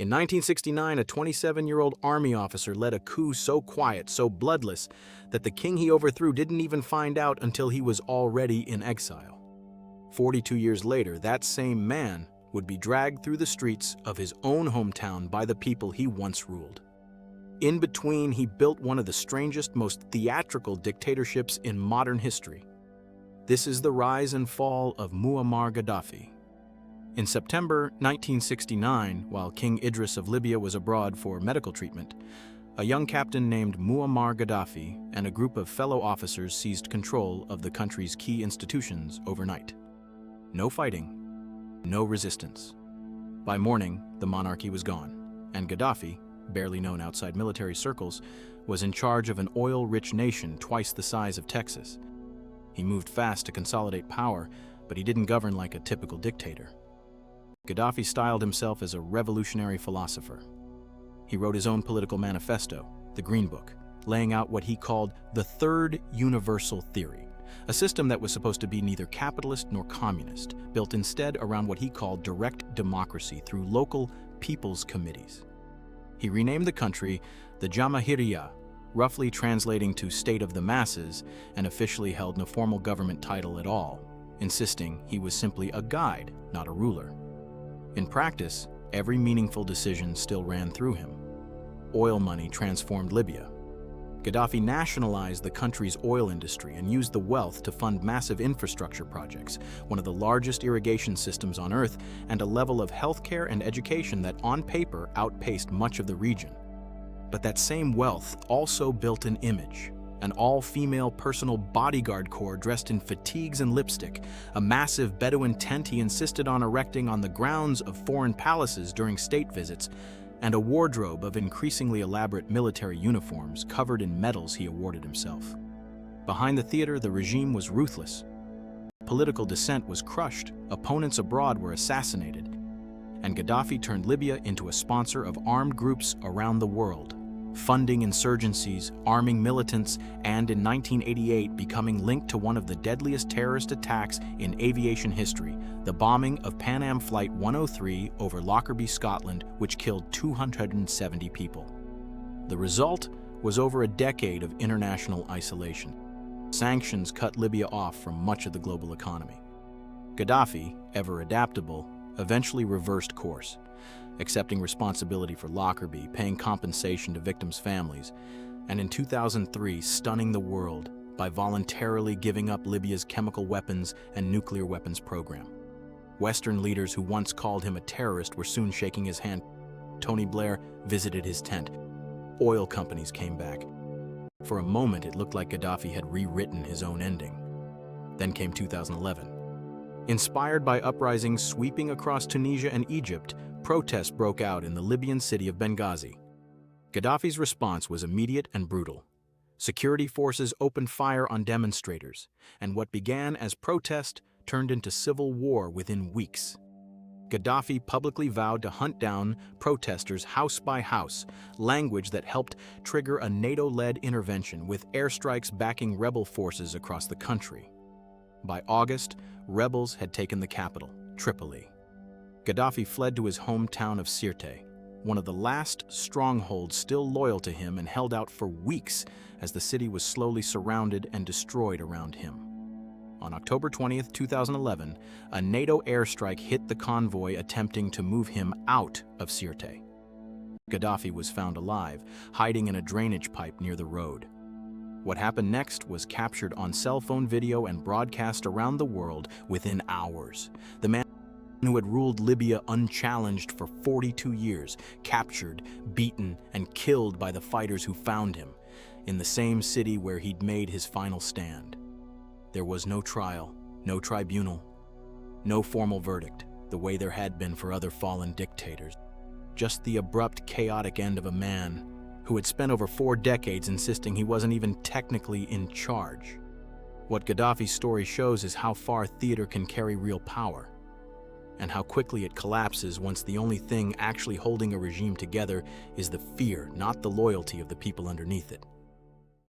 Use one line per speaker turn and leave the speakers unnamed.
In 1969, a 27-year-old army officer led a coup so quiet, so bloodless, that the king he overthrew didn't even find out until he was already in exile. 42 years later, that same man would be dragged through the streets of his own hometown by the people he once ruled. In between, he built one of the strangest, most theatrical dictatorships in modern history. This is the rise and fall of Muammar Gaddafi. In September 1969, while King Idris of Libya was abroad for medical treatment, a young captain named Muammar Gaddafi and a group of fellow officers seized control of the country's key institutions overnight. No fighting, no resistance. By morning, the monarchy was gone, and Gaddafi, barely known outside military circles, was in charge of an oil-rich nation twice the size of Texas. He moved fast to consolidate power, but he didn't govern like a typical dictator. Gaddafi styled himself as a revolutionary philosopher. He wrote his own political manifesto, the Green Book, laying out what he called the Third Universal Theory, a system that was supposed to be neither capitalist nor communist, built instead around what he called direct democracy through local people's committees. He renamed the country the Jamahiriya, roughly translating to State of the Masses, and officially held no formal government title at all, insisting he was simply a guide, not a ruler. In practice, every meaningful decision still ran through him. Oil money transformed Libya. Gaddafi nationalized the country's oil industry and used the wealth to fund massive infrastructure projects, one of the largest irrigation systems on Earth, and a level of healthcare and education that on paper outpaced much of the region. But that same wealth also built an image. An all-female personal bodyguard corps dressed in fatigues and lipstick, a massive Bedouin tent he insisted on erecting on the grounds of foreign palaces during state visits, and a wardrobe of increasingly elaborate military uniforms covered in medals he awarded himself. Behind the theater, the regime was ruthless. Political dissent was crushed, opponents abroad were assassinated, and Gaddafi turned Libya into a sponsor of armed groups around the world, funding insurgencies, arming militants, and in 1988 becoming linked to one of the deadliest terrorist attacks in aviation history, the bombing of Pan Am Flight 103 over Lockerbie, Scotland, which killed 270 people. The result was over a decade of international isolation. Sanctions cut Libya off from much of the global economy. Gaddafi, ever adaptable, eventually reversed course, accepting responsibility for Lockerbie, paying compensation to victims' families, and in 2003 stunning the world by voluntarily giving up Libya's chemical weapons and nuclear weapons program. Western leaders who once called him a terrorist were soon shaking his hand. Tony Blair visited his tent. Oil companies came back. For a moment, it looked like Gaddafi had rewritten his own ending. Then came 2011. Inspired by uprisings sweeping across Tunisia and Egypt, protests broke out in the Libyan city of Benghazi. Gaddafi's response was immediate and brutal. Security forces opened fire on demonstrators, and what began as protest turned into civil war within weeks. Gaddafi publicly vowed to hunt down protesters house by house, language that helped trigger a NATO-led intervention with airstrikes backing rebel forces across the country. By August, rebels had taken the capital, Tripoli. Gaddafi fled to his hometown of Sirte, one of the last strongholds still loyal to him, and held out for weeks as the city was slowly surrounded and destroyed around him. On October 20, 2011, a NATO airstrike hit the convoy attempting to move him out of Sirte. Gaddafi was found alive, hiding in a drainage pipe near the road. What happened next was captured on cell phone video and broadcast around the world within hours. The man who had ruled Libya unchallenged for 42 years, captured, beaten, and killed by the fighters who found him, in the same city where he'd made his final stand. There was no trial, no tribunal, no formal verdict, the way there had been for other fallen dictators. Just the abrupt, chaotic end of a man who had spent over 4 decades insisting he wasn't even technically in charge. What Gaddafi's story shows is how far theater can carry real power, and how quickly it collapses once the only thing actually holding a regime together is the fear, not the loyalty of the people underneath it.